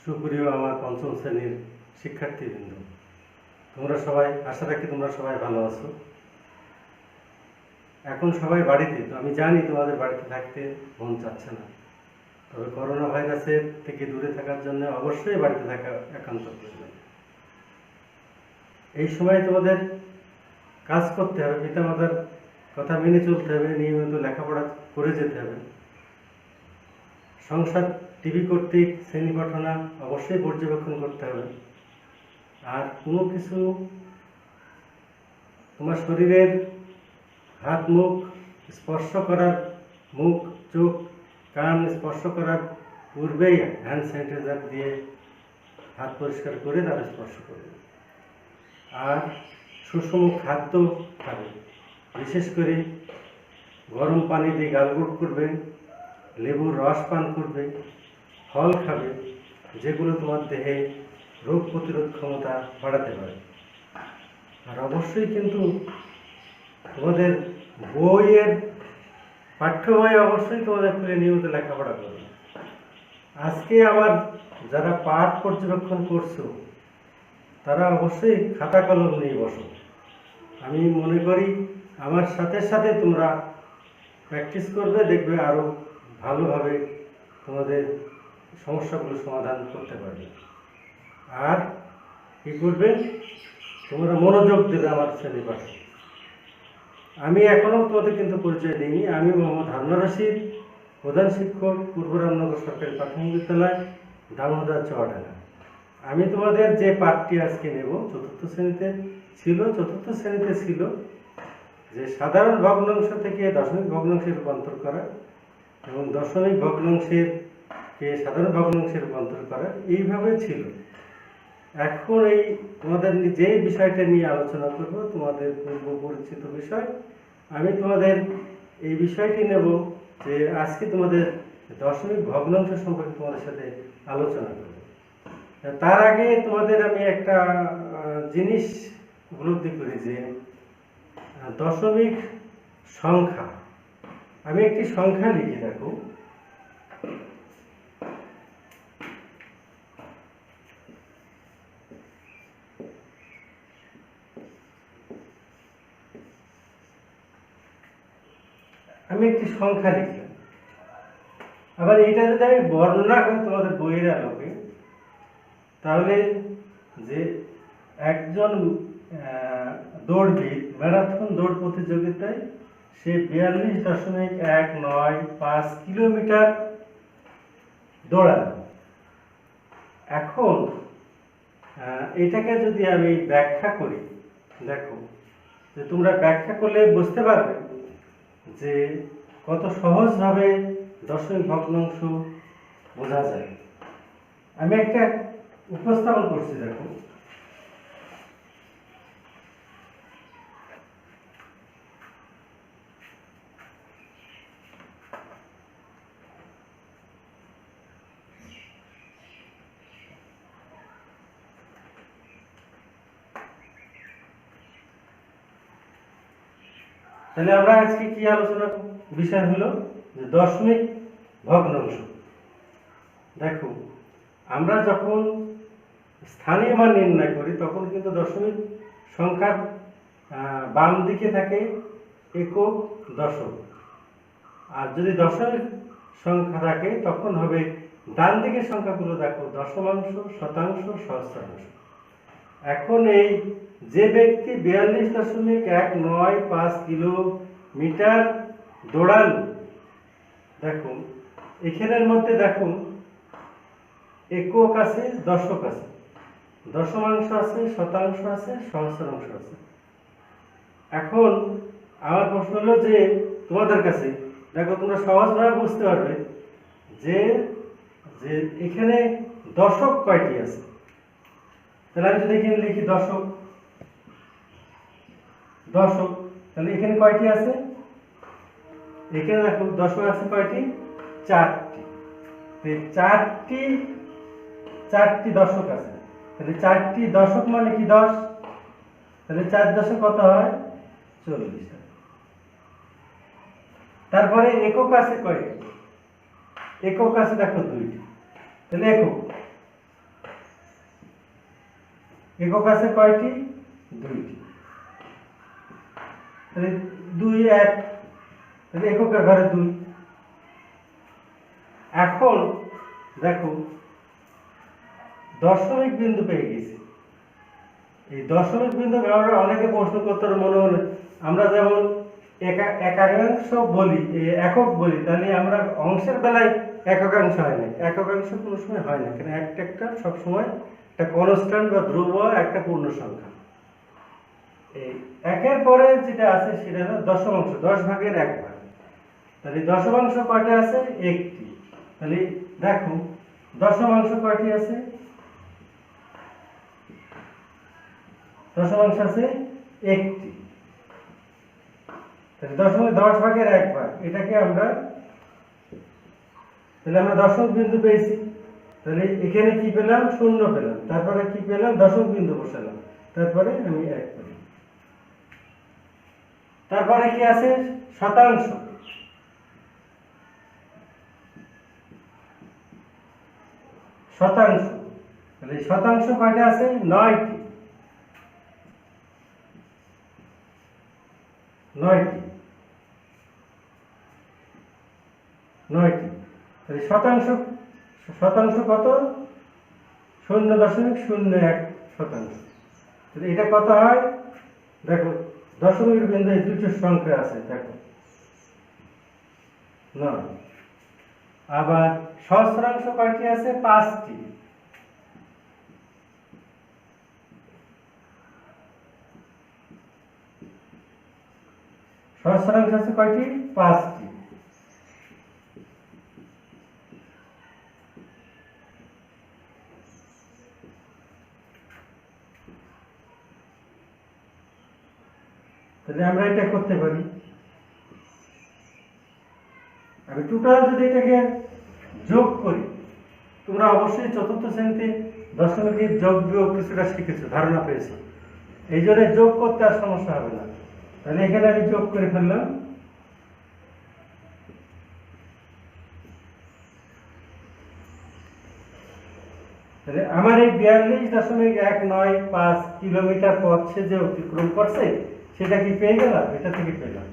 সুপ্রিয় আমার পঞ্চম শ্রেণীর শিক্ষার্থীবৃন্দ, তোমরা সবাই, আশা রাখি তোমরা সবাই ভালো আছো। এখন সবাই বাড়িতে, তো আমি জানি তোমাদের বাড়িতে থাকতে মন চাচ্ছে না, তবে করোনা ভাইরাসের থেকে দূরে থাকার জন্য অবশ্যই বাড়িতে থাকা একান্ত প্রয়োজন। এই সময় তোমাদের কাজ করতে হবে, পিতামাতার কথা মেনে চলতে হবে, নিয়মিত লেখাপড়া করে যেতে হবে। সংসার টিভি কর্তৃক শ্রেণী পঠনা অবশ্যই পর্যবেক্ষণ করতে হবে। আর কোনো কিছু তোমার শরীরের হাত মুখ স্পর্শ করার, মুখ চোখ কান স্পর্শ করার পূর্বেই হ্যান্ড স্যানিটাইজার দিয়ে হাত পরিষ্কার করে তারা স্পর্শ করবে। আর সুষম খাদ্য খাবে, বিশেষ করে গরম পানি দিয়ে গালগোট করবে, লেবুর রস পান করবে, ফল খাবে, যেগুলো তোমার দেহে রোগ প্রতিরোধ ক্ষমতা বাড়াতে পারে। আর অবশ্যই কিন্তু তোমাদের বইয়ের পাঠ্য বই অবশ্যই তোমাদের খুলে নিয়মিত লেখাপড়া করবে। আজকে আমার যারা পাঠ পর্যবেক্ষণ করছো তারা অবশ্যই খাতা কলম নিয়ে বসো। আমি মনে করি আমার সাথে সাথে তোমরা প্র্যাকটিস করবে, দেখবে আরও ভালোভাবে তোমাদের সমস্যাগুলো সমাধান করতে পারবে। আর কী করবে, তোমরা মনোযোগ দেবে আমার শ্রেণী পাঠে। আমি এখনও তোমাদের কিন্তু পরিচয় দিইনি। আমি মোহাম্মদ হারুন রশিদ, প্রধান শিক্ষক, পূর্ব রামনগর সরকারি প্রাথমিক বিদ্যালয়, দামোদর চুয়াডাঙ্গা। আমি তোমাদের যে পাঠটি আজকে নেব চতুর্থ শ্রেণীতে ছিল যে সাধারণ ভগ্নাংশ থেকে দশমিক ভগ্নাংশে রূপান্তর করা এবং দশমিক ভগ্নাংশকে সাধারণ ভগ্নাংশে রূপান্তর করা, এইভাবে ছিল। এখন এই তোমাদের যে বিষয়টা নিয়ে আলোচনা করব, তোমাদের পূর্ব পরিচিত বিষয়, আমি তোমাদের এই বিষয়টি নেব যে আজকে তোমাদের দশমিক ভগ্নাংশ সম্পর্কে তোমাদের সাথে আলোচনা করব। তার আগে তোমাদের আমি একটা জিনিস উপলব্ধি করি যে দশমিক সংখ্যা, আমি একটি সংখ্যা লিখে রাখো। আমি একটি সংখ্যা লিখলাম। আবার এইটা যদি আমি বর্ণনা করি তোমাদের বইয়ের আলোকে, তাহলে যে একজন দৌড়বিদ ম্যারাথন দৌড় প্রতিযোগিতায় সে 42.195 কিলোমিটার দৌড়ালো। এখন এটাকে যদি আমি ব্যাখ্যা করি, দেখো যে তোমরা ব্যাখ্যা করলে বুঝতে পারবে যে কত সহজভাবে দশমিক ভগ্নাংশ বোঝা যায়। আমি একটা উপস্থাপন করছি, দেখো। তাহলে আমরা আজকে কি আলোচনা বিষয় হলো যে দশমিক ভগ্নাংশ। দেখো, আমরা যখন স্থানীয় মান নির্ণয় করি তখন কিন্তু দশমিক সংখ্যার বাম দিকে থাকে একক, দশক। আর যদি দশমিক সংখ্যা থাকে তখন হবে ডান দিকের সংখ্যাগুলো, দেখো, দশমাংশ, শতাংশ, সহস্রাংশ। এখন এই যে ব্যক্তি 42.195 কিলোমিটার দৌড়ালো, দেখুন এখানের মধ্যে দেখুন একক আছে, দশক আছে, দশমাংশ আছে, শতাংশ আছে, সহস্রাংশ আছে। এখন আমার প্রশ্ন হলো যে তোমাদের কাছে, দেখো তোমরা সহজভাবে বুঝতে পারবে যে যে এখানে দশক কয়টি আছে। তাহলে আমি যদি এখানে লিখি দশক, তাহলে এখানে কয়টি আছে? এখানে দেখো দশক আছে কয়টি? 4টি। চারটি দশক আছে। তাহলে 4টি দশক মানে কি 10, তাহলে 4 দশক কত হয়? 40। তারপরে একক আছে কয়টি? একক আছে দেখো 2টি। তাহলে একক একক আছে কয়টি? 2টি। তাহলে 2 1, তাহলে এককের ঘরে 2। এখন দেখো দশমিক বিন্দু পেয়ে গেছি। এই দশমিক বিন্দু আমরা অনেকে প্রশ্ন করতে মনে মনে, আমরা যেমন একাংশ বলি, একক বলি, তাহলে আমরা অংশের বেলায় এককাংশ হয় না, এককাংশ কোনো সময় হয় না, কারণ একটা একটা সবসময় একটা কনস্ট্যান্ট বা ধ্রুব একটা পূর্ণ সংখ্যা। এই একের পরে যেটা আছে সেটা হলো দশমাংশ, 10 ভাগের 1 ভাগ। তাহলে দশমাংশ কয়টা আছে? 1টি। তাহলে দেখো দশমাংশ কয়টি আছে? দশমাংশ আছে 1টি। তাহলে 10 ভাগের 1 ভাগ, এটাকে আমরা, তাহলে আমরা দশমিক বিন্দু পেয়েছি। তাহলে এখানে কি পেলাম? 0 পেলাম, তারপরে কি পেলাম? দশমিক বিন্দু বসালাম, তারপরে আমি 1 পেলাম। তারপরে কি আছে? শতাংশ। শতাংশ, তাহলে শতাংশ কয়টা আছে? 9টি। 9টি। তাহলে শতাংশ, শতাংশ কত? 0.01 শতাংশ। তাহলে এটা কত হয়? দেখো দশমিক বিন্দু এই দুটো সংখ্যা আছে, দেখো 9। আবার সহস্রাংশ কয়টি আছে? 5টি। সহস্রাংশ আছে কয়টি? 5টি। তাহলে আমরা এটা করতে পারি। আমি টোটাল যদি এটাকে যোগ করি, তোমরা অবশ্যই চতুর্থ শ্রেণীতে দশমিকের যোগ বিয়োগ কিছুটা শিখেছো, ধারণা পেয়েছো, এই জন্য যোগ করতে আর সমস্যা হবে না। তাহলে এখানে আমি যোগ করে ফেললাম। তাহলে আমার এই 42.195 কিলোমিটার পথ সে যে অতিক্রম করছে, সেটা কি পেয়ে গেলাম? এটা থেকে পেলাম।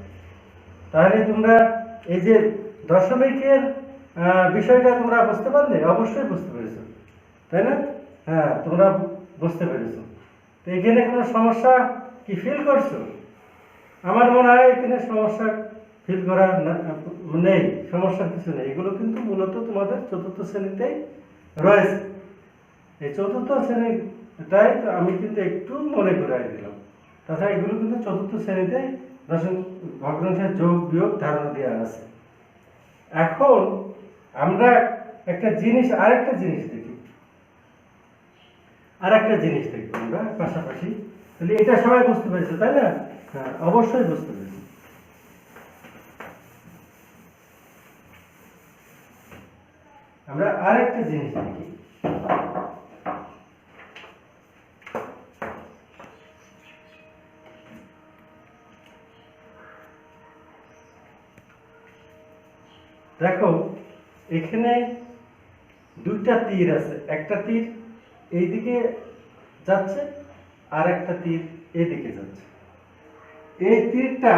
তাহলে তোমরা এই যে দশমিকের বিষয়টা তোমরা বুঝতে পারলে? অবশ্যই বুঝতে পেরেছো, তাই না? হ্যাঁ, তোমরা বুঝতে পেরেছো। তো এখানে কোনো সমস্যা কি ফিল করছো? আমার মনে হয় এখানে সমস্যা ফিল করার নেই, সমস্যার কিছু নেই। এগুলো কিন্তু মূলত তোমাদের চতুর্থ শ্রেণীতেই রয়েছে। এই চতুর্থ শ্রেণীটাই তো আমি কিন্তু একটু মনে করাই দিলাম। তাছাড়া এগুলো কিন্তু চতুর্থ শ্রেণীতে ভগ্নাংশের যোগ বিয়োগ ধারণা দেওয়া আছে। এখন আমরা একটা জিনিস, আরেকটা জিনিস দেখি, আমরা পাশাপাশি। তাহলে এটা সবাই বুঝতে পেরেছে, তাই না? হ্যাঁ, অবশ্যই বুঝতে পেরেছি। আমরা আরেকটা জিনিস দেখি। দেখো এখানে দুইটা তীর আছে, একটা তীর এইদিকে যাচ্ছে আর একটা তীর এদিকে যাচ্ছে। এই তীরটা,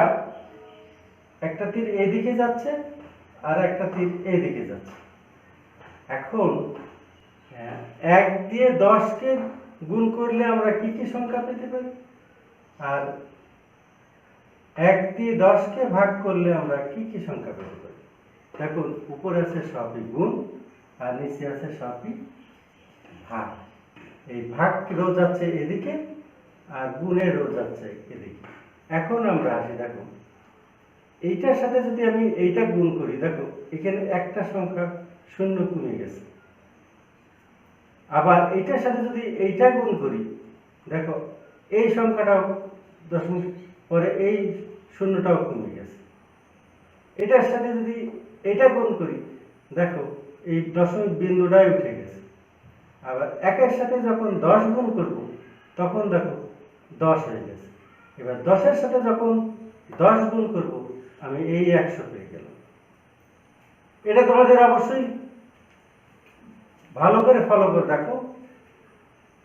একটা তীর এদিকে যাচ্ছে আর একটা তীর এদিকে যাচ্ছে। এখন 1 দিয়ে 10কে গুণ করলে আমরা কি কি সংখ্যা পেতে পারি? আর 1 দিয়ে 10কে ভাগ করলে আমরা কি কি সংখ্যা পেতে পারি? দেখুন উপরে আছে সবই গুণ আর নিচে আছে সবই ভাগ। এই ভাগ রো যাচ্ছে এদিকে আর গুণের রো যাচ্ছে এদিকে। এখন আমরা আসি, দেখো এইটার সাথে যদি আমি এইটা গুণ করি, দেখো এখানে একটা সংখ্যা 0 কমে গেছে। আবার এইটার সাথে যদি এইটা গুণ করি, দেখো এই সংখ্যাটাও দশমিক পরে এই 0টাও কমে গেছে। এটার সাথে যদি এটা গুণ করি, দেখো এই দশমিক বিন্দুটাই উঠে গেছে। আবার একের সাথে যখন 10 গুণ করব, তখন দেখো 10 হয়ে গেছে। এবার 10-এর সাথে যখন 10 গুণ করব, আমি এই 100 পেয়ে গেলাম। এটা তোমাদের অবশ্যই ভালো করে ফলো করে দেখো।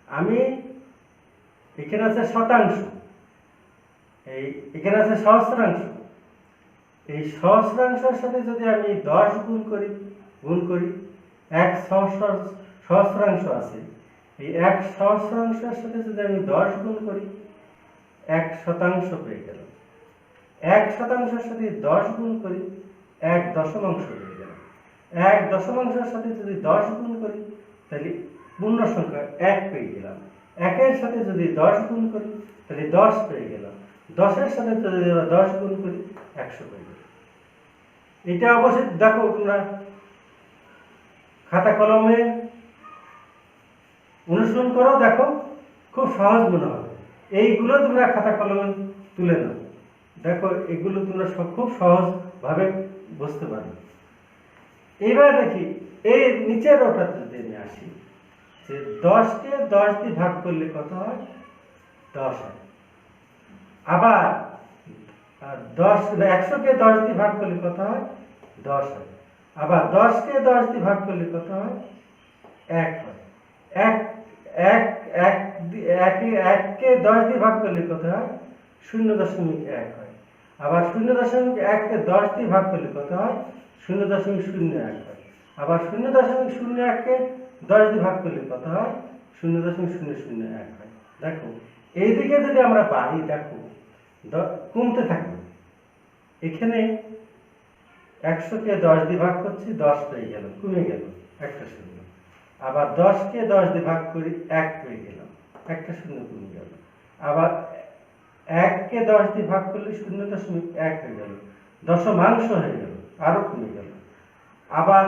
আমি এখানে আছে শতাংশ, এখানে আছে সহস্রাংশ। এই সহস্রাংশের সাথে যদি আমি 10 গুণ করি, এক সহস্রাংশ আছে, এই এক সহস্রাংশের সাথে যদি আমি 10 গুণ করি, 1 শতাংশ পেয়ে গেলাম। 1 শতাংশের সাথে 10 গুণ করি, 1 দশমাংশ পেয়ে গেলাম। 1 দশমাংশের সাথে যদি 10 গুণ করি, তাহলে পূর্ণ সংখ্যা 1 পেয়ে গেলাম। 1-এর সাথে যদি 10 গুণ করি, তাহলে 10 পেয়ে গেলাম। 10-এর সাথে যদি 10 গুণ করি, 100 পেয়ে গেলাম। এটা অবশ্যই দেখো, তোমরা খাতা কলমে অনুসরণ করো, দেখো খুব সহজ মনে হবে। এইগুলো তোমরা খাতা কলমে তুলে নাও, দেখো এগুলো তোমরা খুব সহজভাবে বুঝতে পারবে। এবার দেখি এই নিচের ওটাতে যদি আমি আসি, যে 10-কে 10 দিয়ে ভাগ করলে কত হয়? 10 হয়। আবার 100-কে 10 দিয়ে ভাগ করলে কত হয়? 10 হয়। আবার 10-কে 10 দিয়ে ভাগ করলে কত হয়? 1 হয়। 1-কে 10 দিয়ে ভাগ করলে কত হয়? 0.1 হয়। আবার 0.1-কে 10 দিয়ে ভাগ করলে কত হয়? 0.01 হয়। আবার 0.01-কে 10 দিয়ে ভাগ করলে কত হয়? 0.001 হয়। দেখো এইদিকে যদি আমরা বাড়ি, দেখো কমতে থাকবে। এখানে 100-কে 10 দিয়ে ভাগ করছি, 10 পেয়ে গেল, কমে গেল একটা শূন্য। আবার 10-কে 10 দিয়ে ভাগ করি, 1 পেয়ে গেলাম, একটা শূন্য কমে গেল। আবার 1-কে 10 দিয়ে ভাগ করলে 0.1 হয়ে গেল, দশমাংশ হয়ে গেল, আরো কমে গেল। আবার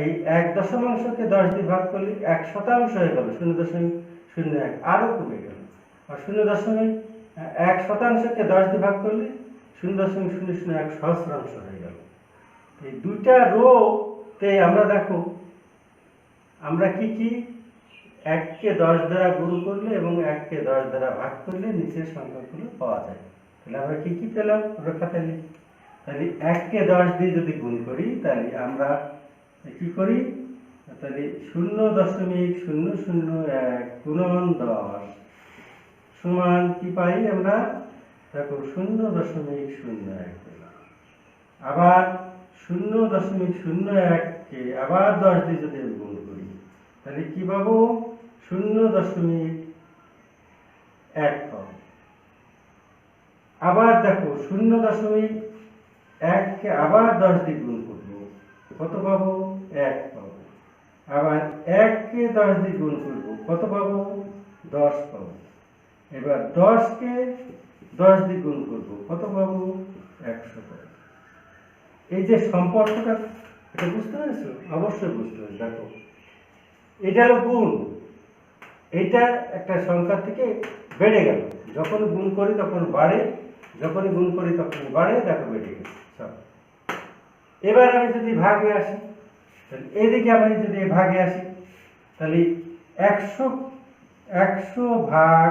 এই 1 দশমাংশকে 10 দিয়ে ভাগ করলে 1 শতাংশ হয়ে গেল, 0.01, আরো কমে গেল। আর 0.1 শতাংশকে 10 দিয়ে ভাগ করলে 0.001 সহস্রাংশ হয়ে গেল। এই দুইটা রোতে আমরা দেখো, আমরা কি 1-কে 10 দ্বারা গুণ করলে এবং 1-কে 10 দ্বারা ভাগ করলে নিচের সংখ্যাগুলো পাওয়া যায়। তাহলে আমরা কি পেলাম? খাতায় লিখি। তাহলে 1-কে 10 দিয়ে যদি গুণ করি, তাহলে আমরা কি করি? তাহলে 0.001 গুণন 10 সমান কি পাই আমরা? দেখো 0.01 পেলাম। আবার 0.01-কে আবার 10 দিয়ে যদি গুণ করি, তাহলে কি পাবো? 0.1 পাবো। আবার দেখো 0.1-কে আবার 10 দিয়ে গুণ করবো, কত পাবো? 1 পাবো। আবার 1-কে 10 দিয়ে গুণ করবো, কত পাবো? 10 পাবো। এবার 10-কে 10 দিয়ে গুণ করবো, কত পাবো? 100 পাবো। এই যে সম্পর্কটা, এটা বুঝতে পেরেছো? অবশ্যই বুঝতে পেরেছো। দেখো এটা হলো গুণ, এইটা একটা সংখ্যা থেকে বেড়ে গেল, যখন গুণ করি তখন বাড়ে, যখনই গুণ করি তখন বাড়ে, দেখো বেড়ে গেছে সব। এবার আমি যদি ভাগে আসি, তাহলে এইদিকে আমি যদি ভাগে আসি, তাহলে 100 ভাগ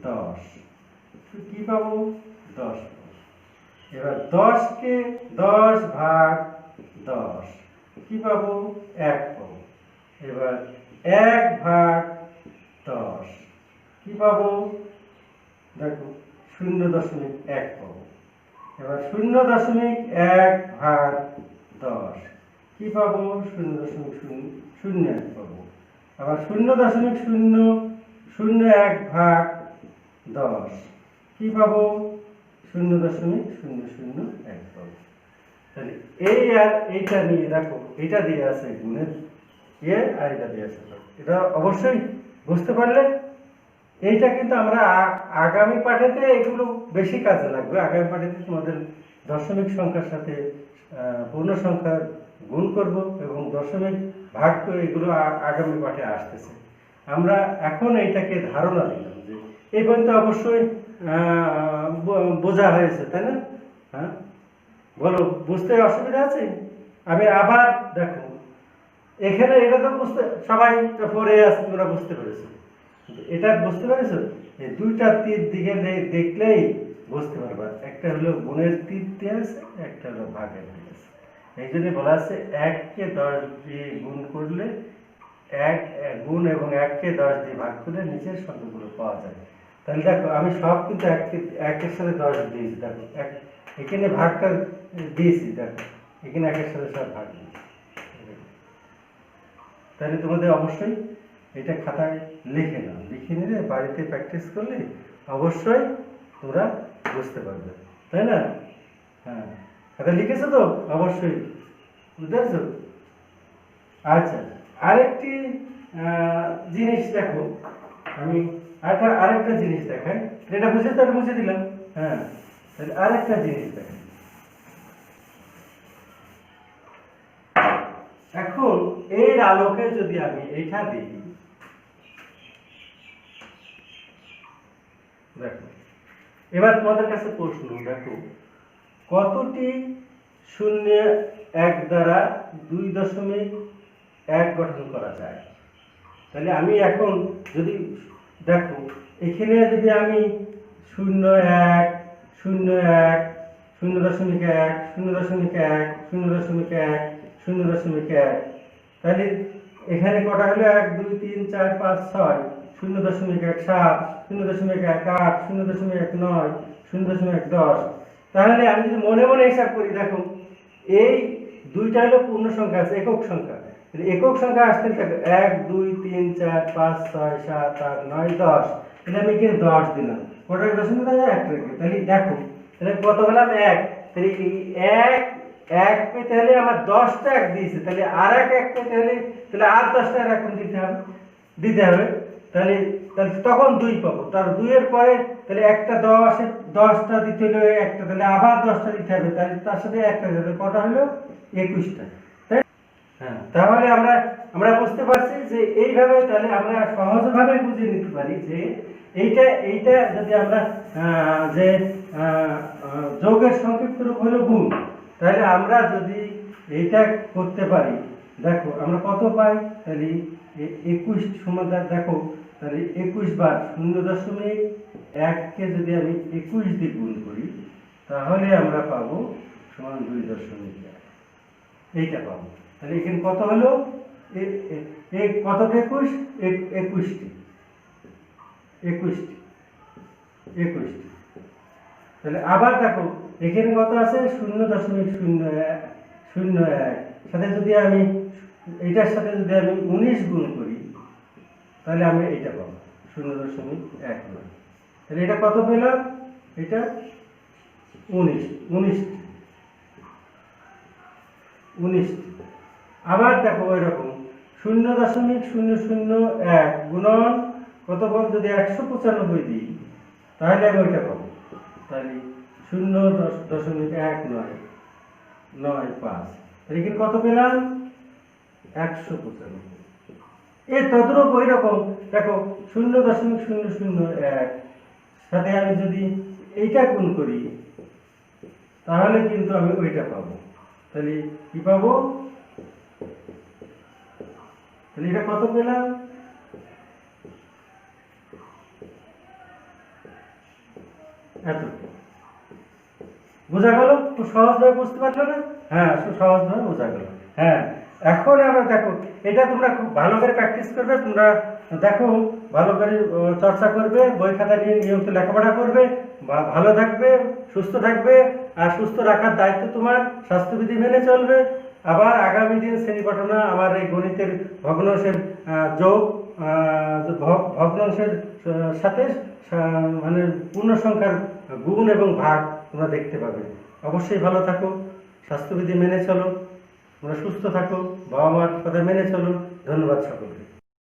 10 কি পাবো? 10 পাবো। এবার 10-কে 10 ভাগ 10 কি পাবো? 1 পাবো। এবার 1 ভাগ 10 কি পাবো? দেখো 0.1 পাবো। এবার 0.1 ভাগ 10 কি পাবো? 0.001 পাবো। আবার 0.001 ভাগ 10 কি পাবো? 0.001 পাবো। তাহলে এই আর এইটা নিয়ে দেখো, এটা দিয়ে আছে গুণের আর এটা দিয়ে আছে। এটা অবশ্যই বুঝতে পারলে। এইটা কিন্তু আমরা আগামী পাঠেতে এগুলো বেশি কাজে লাগবে। আগামী পাঠেতে তোমাদের দশমিক সংখ্যার সাথে পূর্ণ সংখ্যার গুণ করব এবং দশমিক ভাগ করে, এগুলো আগামী পাঠে আসতেছে। আমরা এখন এইটাকে ধারণা দিলাম যে এই পর্যন্ত অবশ্যই বোঝা হয়েছে, তাই না? হ্যাঁ, বলো, বুঝতে অসুবিধা আছে? আমি আবার দেখো, এখানে এটা তো বুঝতে সবাই পড়ে আছে, তোমরা বুঝতে পেরেছো। এটা বুঝতে পেরেছো? এই দুইটা তীর দিকে দেখলেই বুঝতে পারবা, একটা হলো গুণের তীর দিয়ে আছে, একটা হলো ভাগের তীর আছে। এই জন্য বলা আছে 1-কে 10 দিয়ে গুণ করলে গুণ এবং 1কে 10 দিয়ে ভাগ করলে নিচের সংখ্যাগুলো পাওয়া যায়। তাহলে দেখো আমি সব কিন্তু 1-এর সাথে 10 দিয়েছি, দেখো এখানে ভাগটা দিয়েছি, দেখো এখানে 1-এর সাথে সব ভাগ দিয়েছি। তাহলে তোমাদের অবশ্যই এটা খাতায় লিখে নাও, লিখে নিলে বাড়িতে প্র্যাকটিস করলে অবশ্যই তোমরা বুঝতে পারবে, তাই না? হ্যাঁ, খাতায় লিখেছো তো অবশ্যই, বুঝতে পারছো? আচ্ছা, আরেকটি জিনিস দেখো, আমি আরেকটা জিনিস দেখাই, এটা বুঝে তো বুঝে দিলাম। হ্যাঁ, তাহলে আরেকটা জিনিস দেখাই। এখন এর আলোকে যদি আমি এইটা দিই, দেখো এবার তোমাদের কাছে প্রশ্ন, দেখো কতটি 0-1 দ্বারা 2.1 গঠন করা যায়? তাহলে আমি এখন যদি দেখো এখানে যদি আমি 0.1 0.1 0.1 0.1 0.1 0.1, তাহলে এখানে কটা হলো 1 2 3 4 5 6, 0.17 0.18 0.19 0.10। তাহলে আমি যদি মনে মনে হিসাব করি, দেখো এই দুইটা হলো পূর্ণ সংখ্যা, আছে একক সংখ্যা, একক সংখ্যা আসতে থাকে 1 2 3 4 5 6 7 8 9 10। তাহলে আমি এখানে 10 দিলাম, কটা দশমিক আছে 1 রেখে। তাহলে দেখো তাহলে কত পেলাম 1। তাহলে এই 1 পেতে হলে আমার 10টা 1 দিয়েছে, তাহলে আর 1 পেতে হলে তাহলে আর 10টা এখন দিতে হবে। তাহলে তখন 2 পাবো, তার 2 এর পরে তাহলে একটা 10টা দিতে হলে একটা, তাহলে আবার 10টা দিতে হবে, তাহলে তার সাথে একটা দিতে হবে, কটা হলো 21টা। হ্যাঁ, তাহলে আমরা বুঝতে পারছি যে এইভাবে তাহলে আমরা সহজভাবে বুঝে নিতে পারি যে এইটা যদি আমরা যে যোগের সংক্ষিপ্ত রূপ হলো গুণ, তাহলে আমরা যদি এইটা করতে পারি, দেখো আমরা কত পাই, তাহলে 21 সমান, দেখো তাহলে 21 বার 0.1কে যদি আমি 21 দিয়ে গুণ করি, তাহলে আমরা পাবো সমান 2.1, এইটা পাবো। তাহলে এখানে কত হলো, কতটা 21 21টি। তাহলে আবার দেখো এখানে কত আছে 0.01 সাথে যদি আমি এইটার সাথে যদি আমি 19 গুণ করি, তাহলে আমি এইটা পাবো 0.19। তাহলে এটা কত পেলাম, এটা 19। আবার দেখো ওই রকম 0.001 গুণন কত পাবো, যদি 195 দিই তাহলে আমি ওইটা পাবো, তাহলে 0.1995। তাহলে এখানে কত পেলাম 195। এর তদ্রূপ ওই রকম দেখো 0.001 সাথে আমি যদি এইটা গুণ করি, তাহলে কিন্তু আমি ওইটা পাবো। তাহলে কি পাবো, তাহলে এটা কত পেলাম, এত। বোঝা গেল? তো সহজভাবে বুঝতে পারলো না? হ্যাঁ, সহজভাবে বোঝা গেল। হ্যাঁ, এখন আমরা দেখো এটা তোমরা খুব ভালো করে প্র্যাকটিস করবে, তোমরা দেখো ভালো করে চর্চা করবে, বই খাতা নিয়ে নিয়মিত লেখাপড়া করবে, ভালো থাকবে, সুস্থ থাকবে। আর সুস্থ রাখার দায়িত্ব তোমার, স্বাস্থ্যবিধি মেনে চলবে। আবার আগামী দিন শ্রেণী পঠনা আমার এই গণিতের ভগ্নাংশের যোগ, ভগ্নাংশের সাথে মানে পূর্ণ সংখ্যার গুণ এবং ভাগ তোমরা দেখতে পাবে। অবশ্যই ভালো থাকো, স্বাস্থ্যবিধি মেনে চলো, তোমরা সুস্থ থাকো, বাবা মার কথা মেনে চলো। ধন্যবাদ সকলকে।